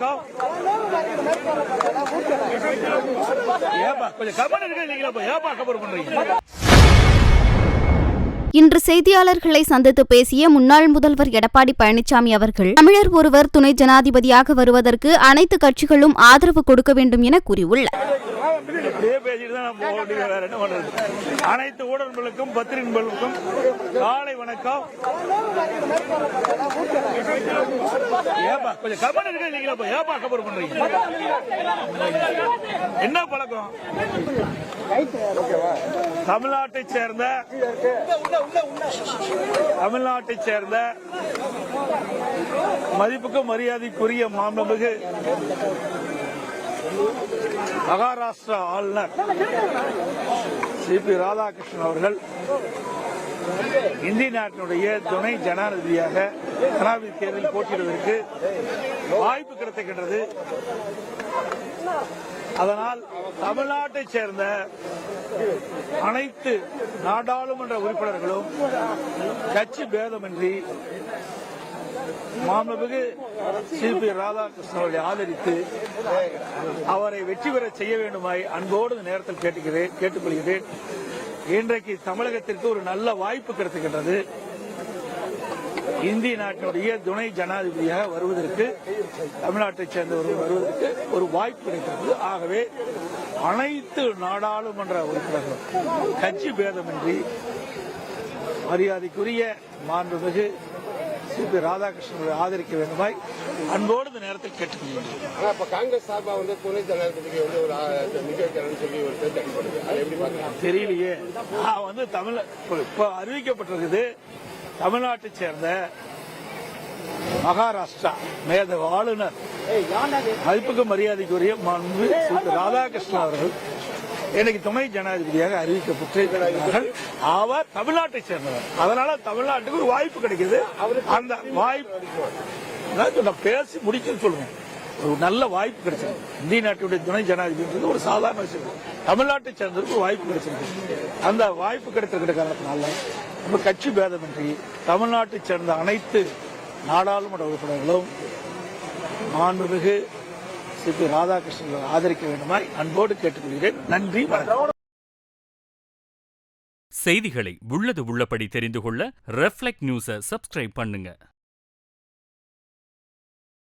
இன்று செய்தியாளர்களை சந்தித்து பேசிய முன்னாள் முதல்வர் எடப்பாடி பழனிசாமி அவர்கள், தமிழர் ஒருவர் துணை ஜனாதிபதியாக வருவதற்கு அனைத்து கட்சிகளும் ஆதரவு கொடுக்க வேண்டும் என கூறியுள்ளார். அனைத்து ஊடகங்களுக்கும் பத்திரிகைகளுக்கும் காலை வணக்கம். என்ன பழக்கம்? தமிழ்நாட்டைச் சேர்ந்த மதிப்புக்கும் மரியாதைக்குரிய மாண்புமிகு மகாராஷ்டிரா ஆளுநர் சிபி ராதாகிருஷ்ணன் அவர்கள் இந்திய நாட்டினுடைய துணை ஜனாதிபதியாக ஜனாதிபதி தேர்தலில் போட்டியிடுவதற்கு வாய்ப்பு கிடைத்திருக்கின்றது. அதனால் தமிழ்நாட்டைச் சேர்ந்த அனைத்து நாடாளுமன்ற உறுப்பினர்களும் கட்சி பேதமின்றி மாண்புமிகு சிபி ராதாகிருஷ்ணன் அவர்களை ஆதரித்து அவரை வெற்றி பெற செய்ய வேண்டுமாய் அன்போடு இந்த நேரத்தில் கேட்டுக்கொள்கிறேன். இன்றைக்கு தமிழகத்திற்கு ஒரு நல்ல வாய்ப்பு கிடைத்திருக்கின்றது. இந்திய நாட்டினுடைய துணை ஜனாதிபதியாக வருவதற்கு, தமிழ்நாட்டைச் சேர்ந்தவர்கள் வருவதற்கு ஒரு வாய்ப்பு கிடைக்கிறது. ஆகவே அனைத்து நாடாளுமன்ற உறுப்பினர்களும் கட்சி பேதமின்றி மரியாதைக்குரிய மாண்புமிகு சிபி ராதாகிருஷ்ணன் ஆதரிக்க வேண்டுமாய் அன்போடு இந்த நேரத்தில் கேட்டுக்கொள்கிறேன். காங்கிரஸ் சார்பா துணை ஜனாதிபதிக்கு தெரியலையே. நான் தமிழ் இப்ப அறிவிக்கப்பட்டிருக்குது. தமிழ்நாட்டைச் சேர்ந்த மகாராஷ்டிரா மேதகு ஆளுநர் மதிப்புக்கு மரியாதைக்குரிய மாண்புமிகு சிபி ராதாகிருஷ்ணன் அவர்கள் இன்னைக்கு துணை ஜனாதிபதியாக அறிவிக்கப்பட்டிருக்கிறார்கள். அவர் தமிழ்நாட்டை சேர்ந்தவர். அதனால தமிழ்நாட்டுக்கு ஒரு வாய்ப்பு கிடைக்குது. அந்த வாய்ப்பு நான் பேசி முடிக்க சொல்லுவேன். ஒரு நல்ல வாய்ப்பு கிடைச்சிருக்கு. இந்திய நாட்டுடைய துணை ஜனாதிபதி ஒரு சாதாரண விஷயம். தமிழ்நாட்டை சேர்ந்தவருக்கு வாய்ப்பு கிடைச்சிருக்கு. அந்த வாய்ப்பு கிடைத்திருக்கிற காரணத்தினால நம்ம கட்சி பேதமின்றி தமிழ்நாட்டை சேர்ந்த அனைத்து நாடாளுமன்ற உறுப்பினர்களும் மாண்புமிகு சிபி ராதாகிருஷ்ணன் ஆதரிக்க வேண்டுமாய் அன்போடு கேட்டுக்கொள்கிறேன். நன்றி, வணக்கம். செய்திகளை உள்ளது உள்ளபடி தெரிந்து கொள்ள ரெஃப்ளெக்ட் நியூஸை சப்ஸ்கிரைப் பண்ணுங்க.